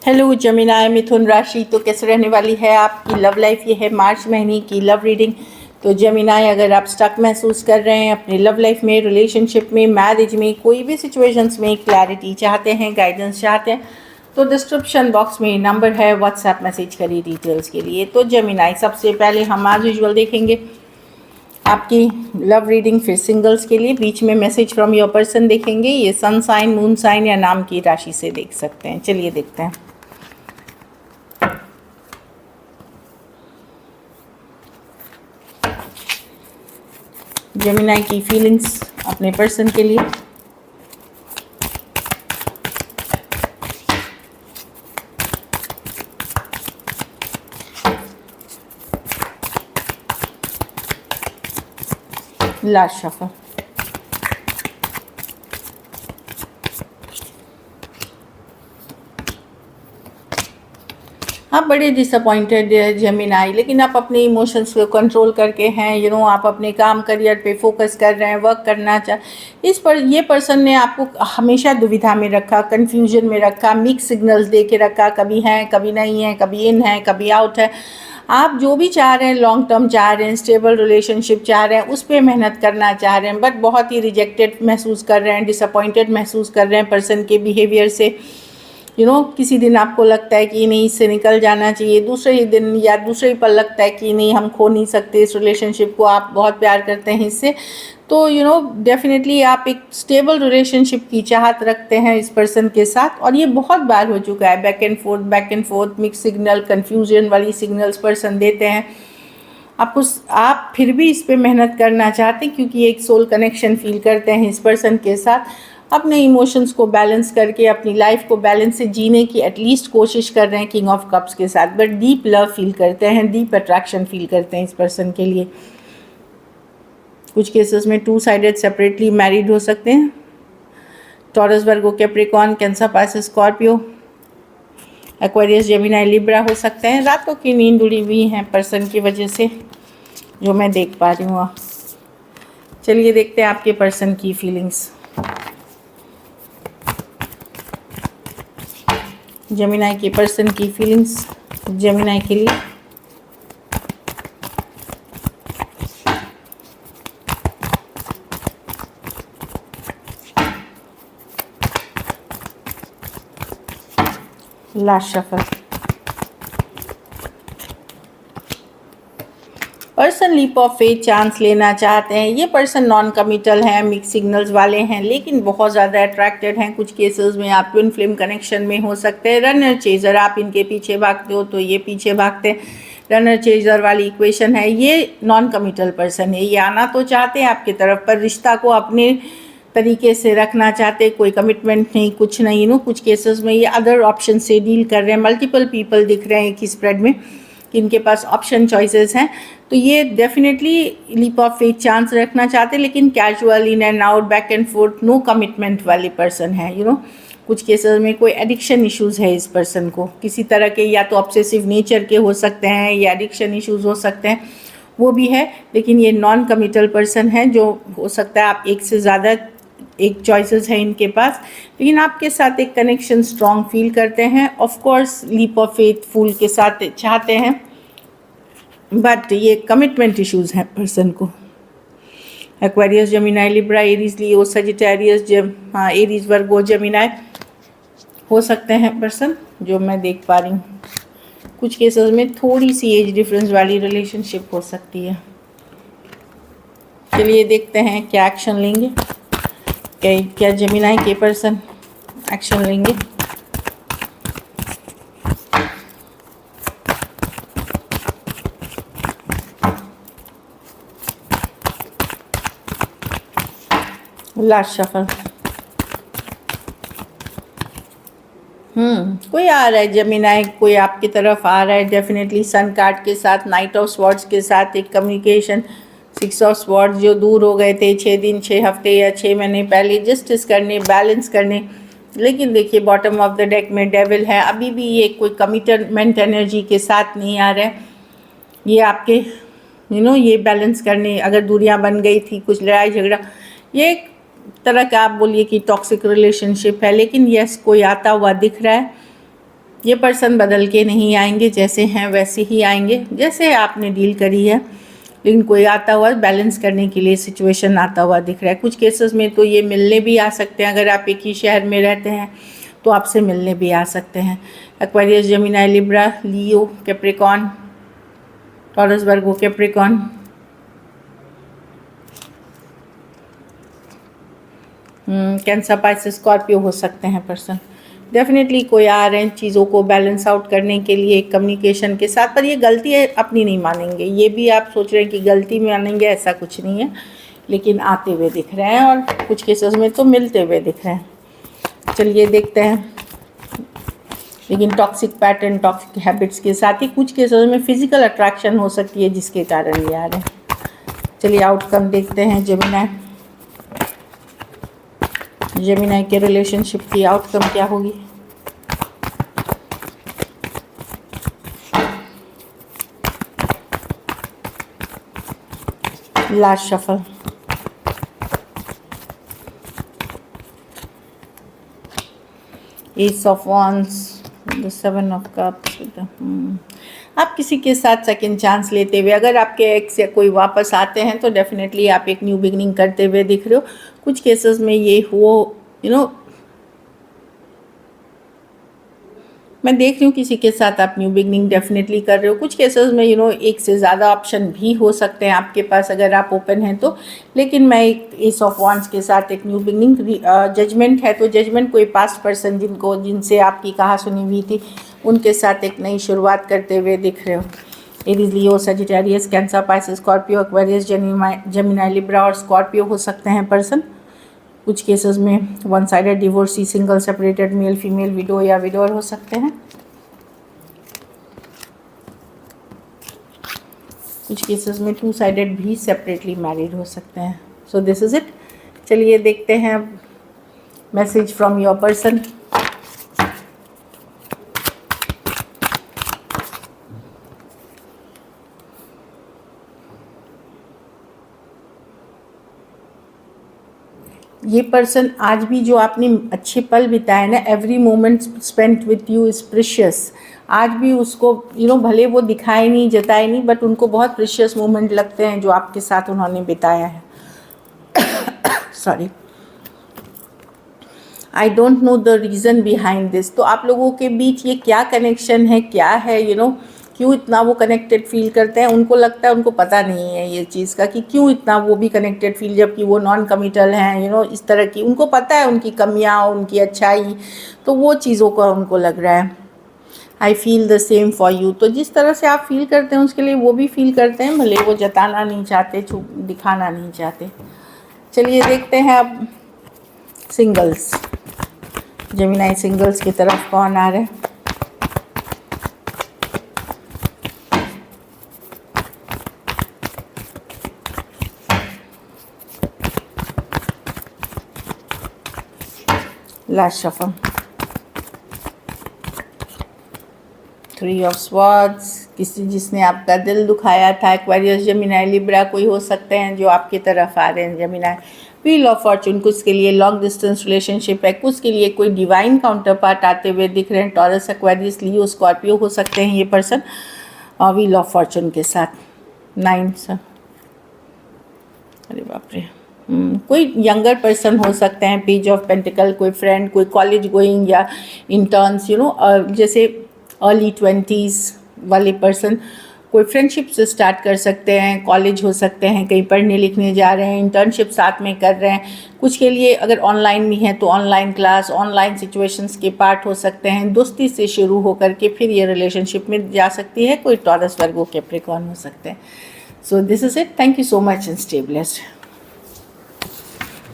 Hello जमिनाय मिथुन राशि, तो कैसे रहने वाली है आपकी लव लाइफ। ये है मार्च महीने की लव रीडिंग। तो जमिनाय, अगर आप स्टक महसूस कर रहे हैं अपनी लव लाइफ में, रिलेशनशिप में, मैरिज में, कोई भी सिचुएशंस में क्लैरिटी चाहते हैं, गाइडेंस चाहते हैं, तो डिस्क्रिप्शन बॉक्स में नंबर है, व्हाट्सएप मैसेज करिए डिटेल्स के लिए। तो जमिनाय, सबसे पहले हम आज यूजुअल देखेंगे आपकी लव रीडिंग, फिर सिंगल्स के लिए बीच में मैसेज फ्रॉम योर पर्सन देखेंगे। ये सन साइन, मून साइन या नाम की राशि से देख सकते हैं। चलिए देखते हैं। जेमिनाई की फीलिंग्स अपने पर्सन के लिए। Last shuffle. आप बड़े डिसअपॉइंटेड है जेमिनाई, लेकिन आप अपने इमोशंस को कंट्रोल करके हैं। आप अपने काम करियर पे फोकस कर रहे हैं, वर्क करना ये पर्सन ने आपको हमेशा दुविधा में रखा, कंफ्यूजन में रखा, मिक्स सिग्नल्स दे के रखा। कभी हैं, कभी नहीं है, कभी इन है, कभी आउट है। आप जो भी चाह रहे हैं, लॉन्ग टर्म चाह रहे हैं, स्टेबल रिलेशनशिप चाह रहे हैं, उस पर मेहनत करना चाह रहे हैं, बट बहुत ही रिजेक्टेड महसूस कर रहे हैं, डिसअपॉइंटेड महसूस कर रहे हैं पर्सन के बिहेवियर से। किसी दिन आपको लगता है कि नहीं, इससे निकल जाना चाहिए, दूसरे ही दिन या दूसरे ही पल लगता है कि नहीं, हम खो नहीं सकते इस रिलेशनशिप को, आप बहुत प्यार करते हैं इससे। तो डेफिनेटली आप एक स्टेबल रिलेशनशिप की चाहत रखते हैं इस पर्सन के साथ, और ये बहुत बार हो चुका है। Back and fourth mix signal, confusion वाली सिग्नल्स पर्सन देते हैं आपको। आप फिर भी इस पर मेहनत करना चाहते हैं क्योंकि एक सोल कनेक्शन फील करते हैं इस पर्सन के साथ। अपने इमोशंस को बैलेंस करके अपनी लाइफ को बैलेंस से जीने की एटलीस्ट कोशिश कर रहे हैं किंग ऑफ कप्स के साथ, बट डीप लव फील करते हैं, डीप अट्रैक्शन फील करते हैं इस पर्सन के लिए। कुछ केसेस में 2 साइडेड सेपरेटली मैरिड हो सकते हैं। Taurus, Virgo, Capricorn, Cancer, Pisces, Scorpio, Aquarius, Gemini, Libra हो सकते हैं। रातों की नींद उड़ी हुई है पर्सन की वजह से, जो मैं देख पा रही हूँ। चलिए देखते हैं आपके पर्सन की फीलिंग्स। जेमिनी के पर्सन की फीलिंग्स जेमिनी के लिए। Last shuffle. Person leap of faith chance लेना चाहते हैं। ये पर्सन नॉन कमिटल हैं, मिक्स सिग्नल्स वाले हैं, लेकिन बहुत ज़्यादा अट्रैक्टेड हैं। कुछ केसेस में आप ट्विन फ्लेम कनेक्शन में हो सकते हैं। रनर चेजर, आप इनके पीछे भागते हो तो ये पीछे भागते हैं। रनर चेजर वाली इक्वेशन है। ये नॉन कमिटल पर्सन है। ये आना तो चाहते हैं आपकी तरफ, पर रिश्ता को अपने तरीके से रखना चाहते, कोई कमिटमेंट नहीं, कुछ नहीं। कुछ केसेस में ये अदर ऑप्शन से डील कर रहे हैं। मल्टीपल पीपल दिख रहे हैं एक ही स्प्रेड में कि इनके पास ऑप्शन चॉइसेस हैं। तो ये definitely leap of faith chance रखना चाहते हैं, लेकिन casual, in and out, back and forth, no commitment वाले पर्सन है। कुछ केसेस में कोई एडिक्शन इश्यूज है इस पर्सन को, किसी तरह के, या तो ऑब्सेसिव नेचर के हो सकते हैं या एडिक्शन इश्यूज हो सकते हैं, वो भी है। लेकिन ये नॉन कमिटल पर्सन है, जो हो सकता है आप एक से ज़्यादा एक चॉइसेस है इनके पास, लेकिन आपके साथ एक कनेक्शन स्ट्रॉन्ग फील करते हैं। Of course leap of faith full के साथ चाहते हैं, बट ये कमिटमेंट इश्यूज हैं पर्सन को। Aquarius, Gemini, Libra, Aries, Leo, Sagittarius, Aries, Virgo, Gemini हो सकते हैं पर्सन, जो मैं देख पा रही हूँ। कुछ केसेस में थोड़ी सी एज डिफरेंस वाली रिलेशनशिप हो सकती है। चलिए देखते हैं क्या एक्शन लेंगे, क्या जेमिनी के पर्सन एक्शन लेंगे। Last shuffle. कोई आ रहा है जेमिनी, कोई आपकी तरफ आ रहा है डेफिनेटली। सन कार्ड के साथ, नाइट ऑफ स्वॉर्ड्स के साथ एक कम्युनिकेशन, 6 ऑफ स्वॉर्ड्स, जो दूर हो गए थे 6 दिन, 6 हफ्ते या 6 महीने पहले, जस्टिस करने, बैलेंस करने। लेकिन देखिए बॉटम ऑफ द डेक में डेविल है। अभी भी ये कोई कमिटमेंट एनर्जी के साथ नहीं आ रहा है। ये आपके ये बैलेंस करने, अगर दूरियां बन गई थी, कुछ लड़ाई झगड़ा, ये एक तरह का आप बोलिए कि टॉक्सिक रिलेशनशिप है। लेकिन यस, कोई आता हुआ दिख रहा है, ये पर्सन बदल के नहीं आएंगे, जैसे हैं वैसे ही आएंगे जैसे आपने डील करी है, लेकिन कोई आता हुआ बैलेंस करने के लिए सिचुएशन आता हुआ दिख रहा है। कुछ केसेस में तो ये मिलने भी आ सकते हैं, अगर आप एक ही शहर में रहते हैं तो आपसे मिलने भी आ सकते हैं। एक्वेरियस, जेमिनी, लिब्रा, लियो, Capricorn, taurus, Virgo, Capricorn, Cancer, Pisces, Scorpio हो सकते हैं पर्सन। डेफिनेटली कोई आ रहे हैं चीज़ों को बैलेंस आउट करने के लिए कम्युनिकेशन के साथ, पर ये गलती है अपनी नहीं मानेंगे। ये भी आप सोच रहे हैं कि गलती मानेंगे, ऐसा कुछ नहीं है, लेकिन आते हुए दिख रहे हैं और कुछ केसेस में तो मिलते हुए दिख रहे हैं। चलिए देखते हैं। लेकिन टॉक्सिक पैटर्न, टॉक्सिक हैबिट्स के साथ ही कुछ केसेस में फिजिकल अट्रैक्शन हो सकती है जिसके कारण ये आ रहे हैं। चलिए आउटकम देखते हैं जेमिनी के रिलेशनशिप की आउटकम क्या होगी। Last shuffle, S of wands, the 7 of cups. आप किसी के साथ सेकंड चांस लेते हुए, अगर आपके एक्स या कोई वापस आते हैं तो डेफिनेटली आप एक न्यू बिगनिंग करते हुए दिख रहे हो। कुछ केसेस में ये हो मैं देख रही हूँ किसी के साथ आप न्यू बिगनिंग डेफिनेटली कर रहे हो। कुछ केसेस में एक से ज़्यादा ऑप्शन भी हो सकते हैं आपके पास अगर आप ओपन हैं तो, लेकिन मैं एक एस ऑफ वॉन्ड्स के साथ एक न्यू बिगनिंग, जजमेंट है तो जजमेंट कोई पास्ट पर्सन जिनसे आपकी कहा सुनी हुई थी उनके साथ एक नई शुरुआत करते हुए दिख रहे हो। Aries, Leo, Sagittarius, Cancer, Pisces, Scorpio, Aquarius, Gemini, Libra और स्कॉर्पियो हो सकते हैं पर्सन। कुछ केसेस में one sided divorcee, single, separated, male female, widow या विडोअर हो सकते हैं। कुछ केसेस में टू साइडेड भी सेपरेटली मैरिड हो सकते हैं। So this is it. चलिए देखते हैं मैसेज फ्रॉम योर पर्सन। ये पर्सन आज भी जो आपने अच्छे पल बिताए ना, every moment spent with you is precious. आज भी उसको भले वो दिखाए नहीं, जताए नहीं, बट उनको बहुत प्रीशियस मोमेंट लगते हैं जो आपके साथ उन्होंने बिताया है। Sorry, I don't know the reason behind this. तो आप लोगों के बीच ये क्या कनेक्शन है, क्या है, क्यों इतना वो कनेक्टेड फील करते हैं। उनको लगता है, उनको पता नहीं है ये चीज़ का कि क्यों इतना वो भी कनेक्टेड फील, जबकि वो नॉन कमिटल हैं। इस तरह की उनको पता है उनकी कमियां, उनकी अच्छाई, तो वो चीज़ों का उनको लग रहा है। I feel the same for you. तो जिस तरह से आप फील करते हैं उसके लिए वो भी फील करते हैं, भले वो जताना नहीं चाहते, दिखाना नहीं चाहते। चलिए देखते हैं अब सिंगल्स, जेमिनी सिंगल्स की तरफ कौन आ रहा है। लास्ट शफल, 3 ऑफ स्वॉर्ड्स, जिसने आपका दिल दुखाया था। एक्वेरियस, जेमिनी, लिब्रा कोई हो सकते हैं जो आपकी तरफ आ रहे हैं। जेमिनी, व्हील ऑफ फॉर्चून, कुछ के लिए लॉन्ग डिस्टेंस रिलेशनशिप है, कुछ के लिए कोई डिवाइन काउंटर पार्ट आते हुए दिख रहे हैं। टॉरस, एक्वेरियस, लियो, स्कॉर्पियो हो सकते हैं ये पर्सन व्हील ऑफ फॉर्चून के साथ। 9 सर, अरे बाप रे, कोई यंगर पर्सन हो सकते हैं। पेज ऑफ पेंटिकल, कोई फ्रेंड, कोई कॉलेज गोइंग या इंटर्न्स, जैसे अर्ली 20s वाले पर्सन कोई फ्रेंडशिप से स्टार्ट कर सकते हैं। कॉलेज हो सकते हैं, कहीं पढ़ने लिखने जा रहे हैं, इंटर्नशिप साथ में कर रहे हैं। कुछ के लिए अगर ऑनलाइन भी हैं तो ऑनलाइन क्लास, ऑनलाइन सिचुएशंस के पार्ट हो सकते हैं। दोस्ती से शुरू होकर के फिर ये रिलेशनशिप में जा सकती है। कोई टॉरस, वर्गो, कैप्रिकॉर्न हो सकते हैं। So this is it. Thank you so much and stay blessed.